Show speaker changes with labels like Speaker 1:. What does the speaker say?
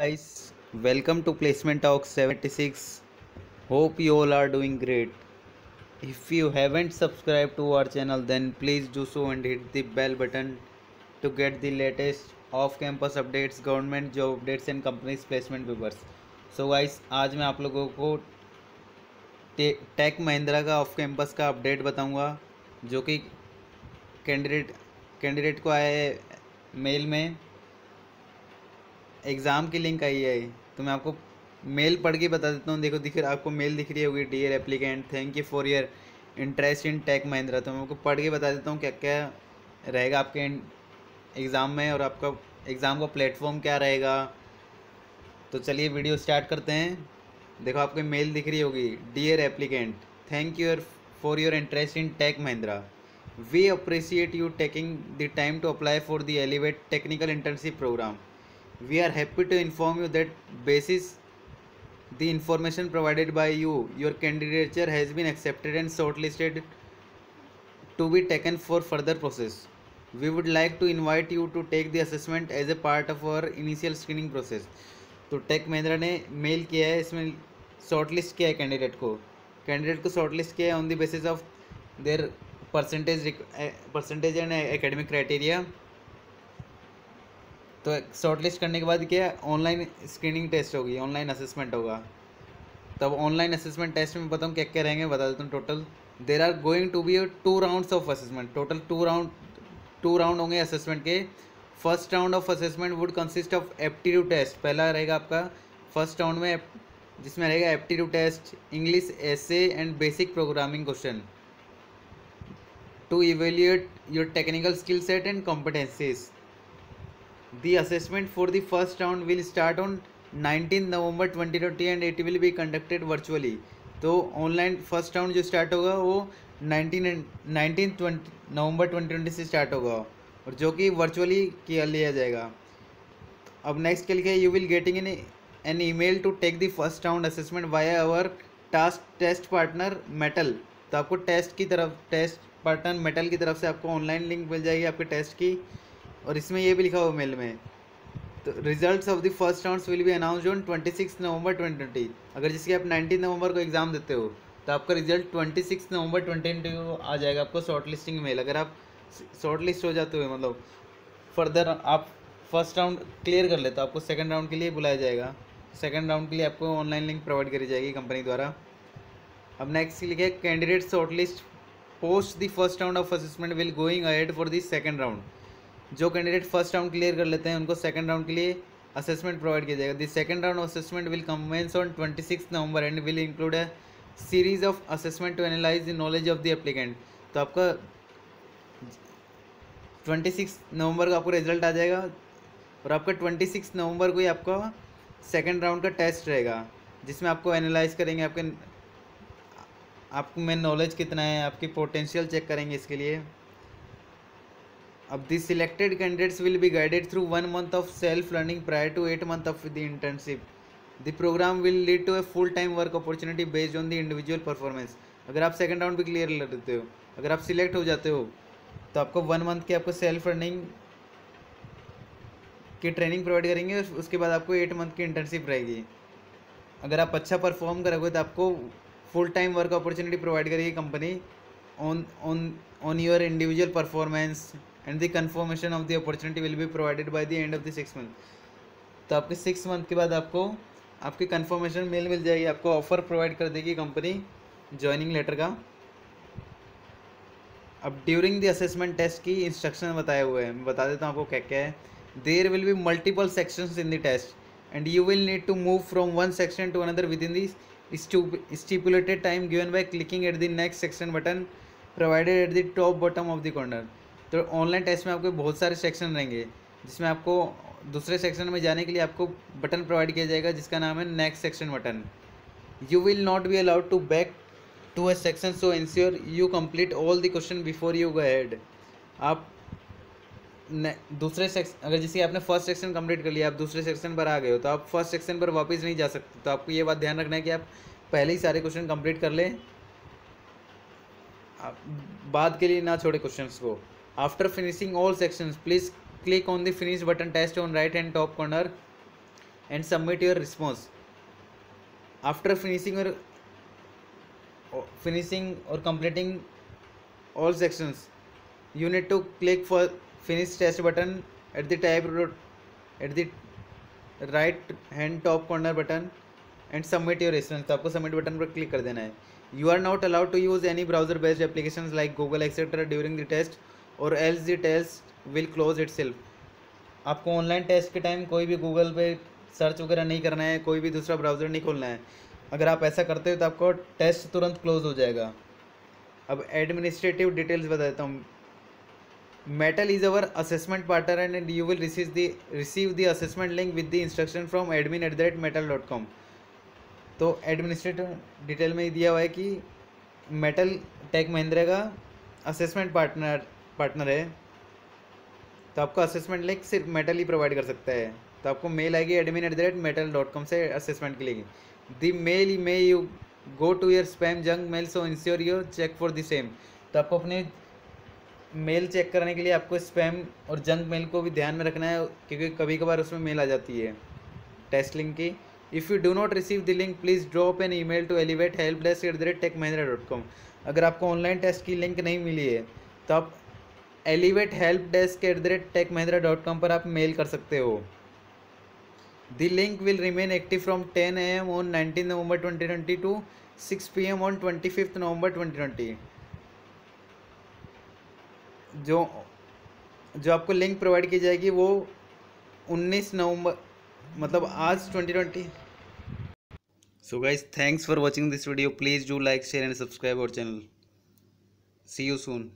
Speaker 1: Guys, welcome to Placement Talk 76. Hope you all are doing great. If you haven't subscribed to our channel, then please do so and hit the bell button to get the latest off-campus updates, government job updates and companies placement papers. So guys, आज मैं आप लोगों को take Mahindra का off campus का update बताऊंगा, जो कि कैंडिडेट को आया है मेल में। एग्ज़ाम की लिंक आई है, तो मैं आपको मेल पढ़ के बता देता हूँ। देखो आपको मेल दिख रही होगी, dear applicant, thank you for your interest in Tech Mahindra. तो मैं आपको पढ़ के बता देता हूँ क्या क्या रहेगा आपके एग्ज़ाम में और आपका एग्ज़ाम का प्लेटफॉर्म क्या रहेगा। तो चलिए वीडियो स्टार्ट करते हैं। देखो आपको मेल दिख रही होगी, dear applicant, thank you for your interest in Tech Mahindra. We appreciate you taking the time to apply for the elevate technical internship program. We are happy to inform you that basis the information provided by you, your candidature has been accepted and shortlisted to be taken for further process. We would like to invite you to take the assessment as a part of our initial screening process. तो take Mahindra ने mail किया है, इसमें shortlist किया है candidate को shortlist किया है on the basis of their percentage and academic criteria. तो शॉर्टलिस्ट करने के बाद क्या, ऑनलाइन स्क्रीनिंग टेस्ट होगी, ऑनलाइन असेसमेंट होगा। तब ऑनलाइन असेसमेंट टेस्ट में बताऊँ क्या क्या रहेंगे, बता देता हूँ। Total there are going to be 2 rounds of assessment. Total 2 round होंगे असेसमेंट के। First round of assessment would consist of aptitude test. पहला रहेगा आपका फर्स्ट राउंड में, जिसमें रहेगा aptitude test, English essay and basic programming question to evaluate your technical skill set and competencies. The assessment for the first round will start on 19 November 2020 and it will be conducted virtually. तो online first round जो start होगा वो 19 नवंबर 2020 से start होगा और जो कि virtually किया लिया जाएगा. अब नेक्स्ट के लिए you will getting an email to take the first round assessment via our test partner Mettl. तो आपको टेस्ट पार्टनर मेटल की तरफ से आपको ऑनलाइन लिंक मिल जाएगी आपके टेस्ट की, और इसमें ये भी लिखा हुआ मेल में. तो results of the first rounds will be announced on 26 नवंबर 2020. अगर जिसकी आप 19 नवंबर को एग्ज़ाम देते हो तो आपका रिजल्ट 26 नवंबर 2020 को आ जाएगा आपको शॉर्ट लिस्टिंग मेल. अगर आप शॉर्ट लिस्ट हो जाते हो, मतलब फर्दर आप फर्स्ट राउंड क्लियर कर लेते हो, आपको सेकंड राउंड के लिए बुलाया जाएगा. सेकंड राउंड के लिए आपको ऑनलाइन लिंक प्रोवाइड करी जाएगी कंपनी द्वारा. अब नेक्स्ट लिखे, candidate short list post the first round of assessment will going ahead for the second round. जो कैंडिडेट फर्स्ट राउंड क्लियर कर लेते हैं उनको सेकंड राउंड के लिए असेसमेंट प्रोवाइड किया जाएगा. The second round assessment will commence on 26 November and will include a series of assessment to analyse the knowledge of the applicant. तो आपका 26 नवंबर को आपको रिजल्ट आ जाएगा और आपका 26 नवंबर को ही आपका सेकंड राउंड का टेस्ट रहेगा, जिसमें आपको एनालाइज करेंगे आपको में नॉलेज कितना है, आपकी पोटेंशियल चेक करेंगे इसके लिए. अब the selected candidates will be guided through 1 month of self-learning prior to 8 months of the internship. The program will lead to a full-time work opportunity based on the individual performance. अगर आप second round भी clear लेते हो, अगर आप select हो जाते हो, तो आपको 1 मंथ की आपको सेल्फ लर्निंग की ट्रेनिंग प्रोवाइड करेंगे. उसके बाद आपको 8 मंथ की इंटर्नशिप रहेगी. अगर आप अच्छा परफॉर्म करोगे तो आपको full time work opportunity provide करेगी company on your individual performance and the confirmation of the opportunity will be provided by the end of the 6 month. तो आपके 6 मंथ के बाद आपको आपकी कन्फर्मेशन मेल मिल जाएगी, आपको ऑफर प्रोवाइड कर देगी कंपनी ज्वाइनिंग लेटर का. अब ड्यूरिंग द असेसमेंट टेस्ट की इंस्ट्रक्शन बताए हुए हैं, मैं बता देता हूँ आपको क्या क्या है. There will be multiple sections in the test and you will need to move from one section to another within the stipulated time given by clicking at the next section button provided at the top bottom of the corner. तो online test में आपको बहुत सारे section रहेंगे, जिसमें आपको दूसरे section में जाने के लिए आपको बटन प्रोवाइड किया जाएगा जिसका नाम है next section button. You will not be allowed to back to a section, so ensure you complete all the question before you go ahead. आप दूसरे सेक्शन, अगर जैसे आपने फर्स्ट सेक्शन कंप्लीट कर लिया, आप दूसरे सेक्शन पर आ गए हो, तो आप फर्स्ट सेक्शन पर वापस नहीं जा सकते. तो आपको ये बात ध्यान रखना है कि आप पहले ही सारे क्वेश्चन कंप्लीट कर लें, बाद के लिए ना छोड़े क्वेश्चंस को. After finishing all sections, please click on the finish button test on right hand top corner and submit your response. After finishing or completing all sections, you need to click for finish test button at the right hand top corner button and submit your response. तो आपको submit button पर click कर देना है. You are not allowed to use any browser based applications like Google etc. during the test or else the test will close itself. आपको online test के time कोई भी गूगल पे सर्च वगैरह नहीं करना है, कोई भी दूसरा ब्राउज़र नहीं खोलना है. अगर आप ऐसा करते हो तो आपको टेस्ट तुरंत क्लोज हो जाएगा. अब एडमिनिस्ट्रेटिव डिटेल्स बताता हूँ. Metal is our assessment partner and you will receive the assessment link with the instruction from admin@metal.com. तो एडमिनिस्ट्रेटिव डिटेल में दिया हुआ है कि मेटल टेक महिंद्रा का असेसमेंट पार्टनर है, तो आपको असेसमेंट लिंक सिर्फ मेटल ही प्रोवाइड कर सकता है. तो आपको मेल आएगी admin@metal.com से असेसमेंट के लिए. The mail may you go to your spam junk mail so ensure you check for the same. तो आपको अपने मेल चेक करने के लिए आपको स्पैम और जंक मेल को भी ध्यान में रखना है, क्योंकि कभी कभार उसमें मेल आ जाती है टेस्ट लिंक की. If you do not receive the link please drop an email to elevatehelpdesk@techmahindra.com. अगर आपको ऑनलाइन टेस्ट की लिंक नहीं मिली है तो आप elevatehelpdesk@techmahindra.com पर आप मेल कर सकते हो. The link will remain active from 10 AM on 19 November 2020 to 6 PM on 25 November 2020. जो आपको लिंक प्रोवाइड की जाएगी वो 19 नवंबर मतलब आज 2020. So guys, thanks for watching this video. Please do like, share and subscribe our channel. See you soon.